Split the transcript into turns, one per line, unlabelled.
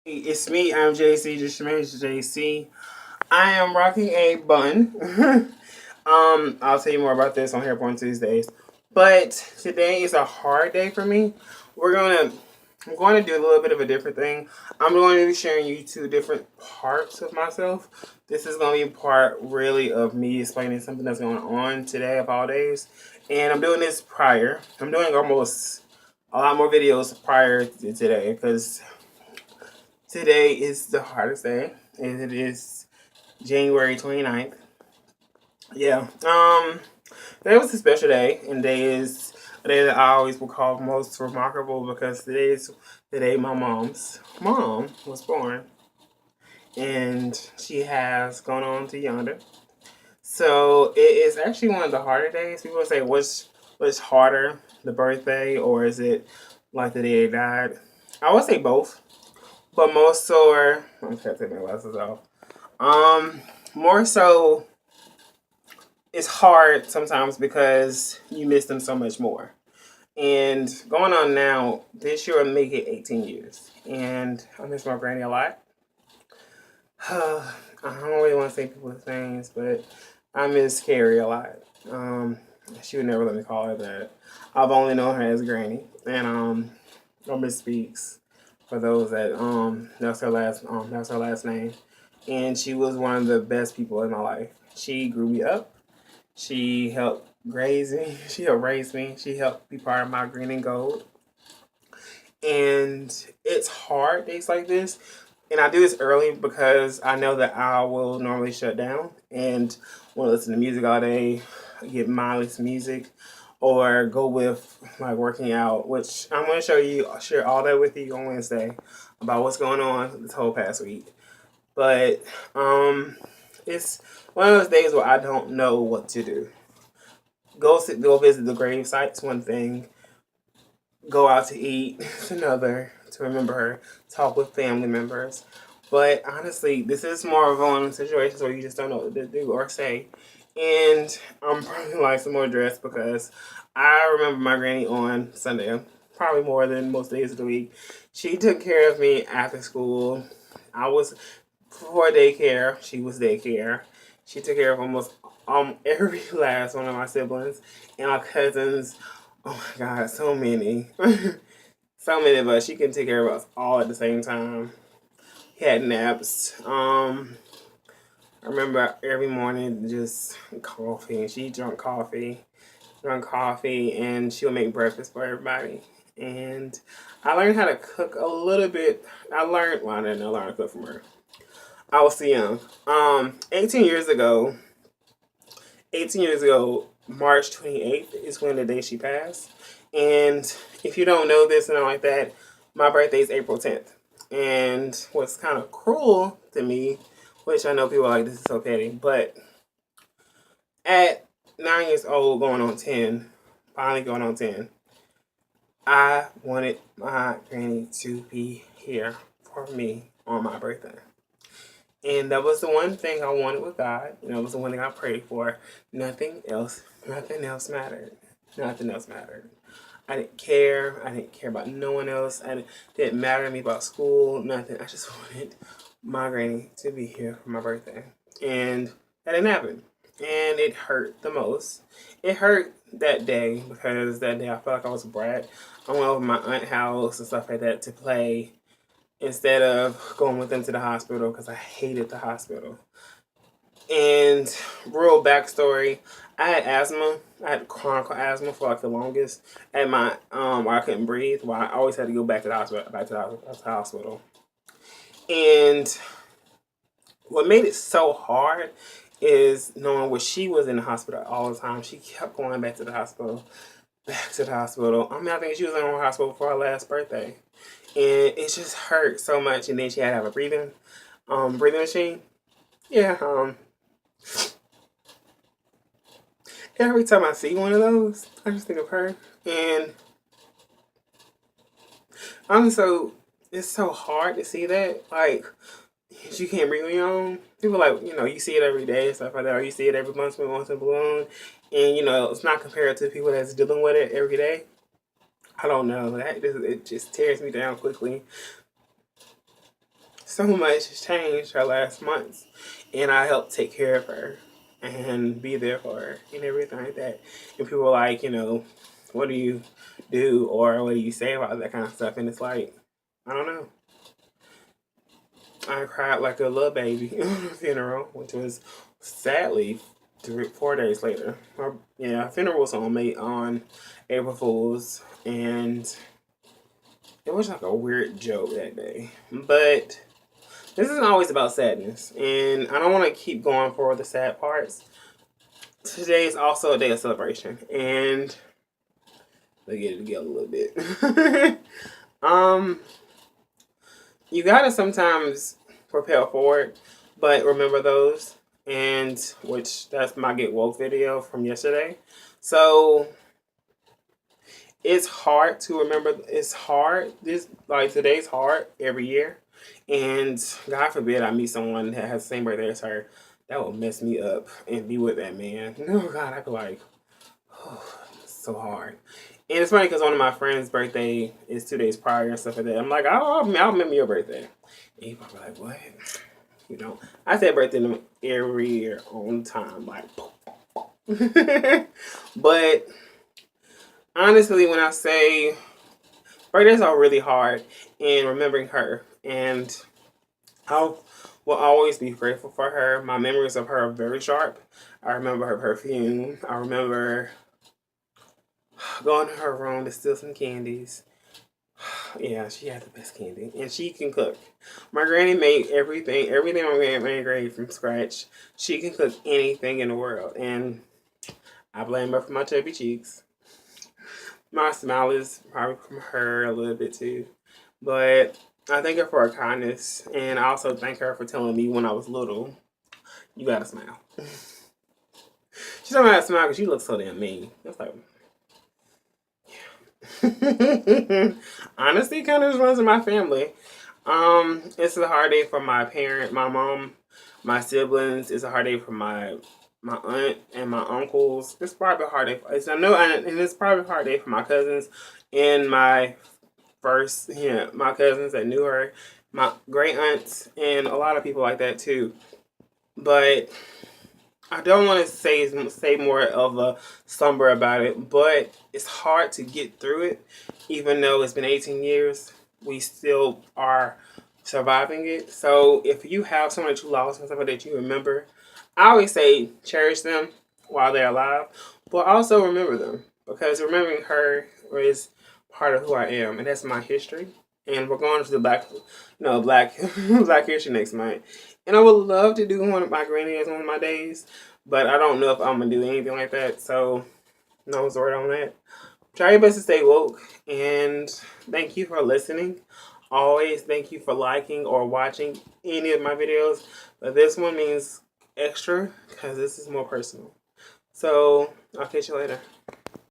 It's me, I'm JC, just Jermaine JC. I am rocking a bun. I'll tell you more about this on Hair Porn Tuesdays. But today is a hard day for me. I'm going to do a little bit of a different thing. I'm going to be sharing you two different parts of myself. This is going to be part really of me explaining something that's going on today of all days. And I'm doing this prior. I'm doing almost a lot more videos prior to today because today is the hardest day, and it is January 29th. Yeah. Today was a special day, and today is a day that I always will call most remarkable because today is the day my mom's mom was born, and she has gone on to yonder. So it is actually one of the harder days. People say, what's harder, the birthday, or is it like the day they died? I would say both. But most so, I'm trying to take my glasses off. Um, More so, it's hard sometimes because you miss them so much more. And going on now, this year will make it 18 years. And I miss my granny a lot. I don't really want to say people's names, but I miss Carrie a lot. She would never let me call her that. I've only known her as Granny. And I miss Speaks for those that that's her last name. And she was one of the best people in my life. She grew me up. She helped raise me. She helped raise me. She helped be part of my green and gold. And it's hard days like this. And I do this early because I know that I will normally shut down and want to listen to music all day, get mindless music, or go with like working out, which I'm going to share all that with you on Wednesday about what's going on this whole past week. But it's one of those days where I don't know what to do. Go visit the grave site's one thing. Go out to eat is another. To remember her, talk with family members. But honestly, this is more of one of situations where you just don't know what to do or say. And I'm probably like some more dressed because I remember my granny on Sunday, probably more than most days of the week. She took care of me after school. I was before daycare. She was daycare. She took care of almost every last one of my siblings and my cousins. Oh my God, so many. So many of us. She can take care of us all at the same time. Had naps. I remember every morning just coffee. She drank coffee, and she would make breakfast for everybody. And I learned how to cook a little bit. Well, I didn't learn to cook from her. I was too young. 18 years ago, 18 years ago, March 28th is when the day she passed. And if you don't know this and all like that, my birthday is April 10th. And what's kind of cruel to me, which I know people are like, this is so petty, but at 9 years old, going on 10, finally going on 10, I wanted my granny to be here for me on my birthday. And that was the one thing I wanted with God. And that was the one thing I prayed for. Nothing else mattered. Nothing else mattered. I didn't care. I didn't care about no one else. Didn't matter to me about school, nothing. I just wanted my granny to be here for my birthday. And that didn't happen. And it hurt the most. It hurt that day because that day I felt like I was a brat. I went over to my aunt's house and stuff like that to play instead of going with them to the hospital because I hated the hospital. And real backstory, I had asthma. I had chronic asthma for like the longest. At my where I couldn't breathe. Where I always had to go back to the hospital. And what made it so hard is knowing where she was in the hospital all the time. She kept going back to the hospital, back to the hospital. I mean, I think she was in the hospital for her last birthday, and it just hurt so much. And then she had to have a breathing machine. Yeah, every time I see one of those, I just think of her. And I'm so it's so hard to see that. Like you can't breathe on your own. People like, you see it every day and stuff like that, or you see it every month when once in a balloon. And it's not compared to people that's dealing with it every day. I don't know. It just tears me down quickly. so much has changed her last months, and I helped take care of her and be there for her and everything like that. And people are like, you know, what do you do or what do you say about that kind of stuff? And it's like, I don't know. I cried like a little baby at a funeral, which was sadly 4 days later. Our funeral was on April Fool's, and it was like a weird joke that day. But this isn't always about sadness, and I don't want to keep going for the sad parts. Today is also a day of celebration, and let's get it together a little bit. You gotta sometimes propel forward, but remember those, and that's my Get Woke video from yesterday. So it's hard to remember. It's hard. Today's hard every year, and God forbid I meet someone that has the same birthday as her. That will mess me up and be with that man. Oh God, I'd be like, oh, it's so hard. And it's funny because one of my friends' birthday is 2 days prior and stuff like that. I'm like, I'll remember your birthday. And he's probably like, what? You know, I say birthday every year on time, like, but honestly, when I say birthdays are really hard in remembering her, and I will always be grateful for her. My memories of her are very sharp. I remember her perfume. I remember going to her room to steal some candies. Yeah, she had the best candy, and she can cook. My granny made everything my granny made from scratch. She can cook anything in the world, and I blame her for my chubby cheeks. My smile is probably from her a little bit too, but I thank her for her kindness, and I also thank her for telling me when I was little, you gotta smile. She told me how to smile because you look so damn mean. I was like, yeah. Honestly, kind of just runs in my family. It's a hard day for my parent, my mom, my siblings. It's a hard day for my aunt and my uncles. It's probably a hard day. And it's probably a hard day for my cousins and my my cousins that knew her, my great aunts, and a lot of people like that too. But I don't want to say more of a somber about it, but it's hard to get through it. Even though it's been 18 years, we still are surviving it. So if you have someone that you lost and someone that you remember, I always say cherish them while they're alive, but also remember them, because remembering her is part of who I am, and that's my history. And we're going to the Black Black History next month. And I would love to do one of my granny as one of my days, but I don't know if I'm gonna do anything like that. So no word on that. Try your best to stay woke, and thank you for listening. Always thank you for liking or watching any of my videos, but this one means extra because this is more personal. So I'll catch you later.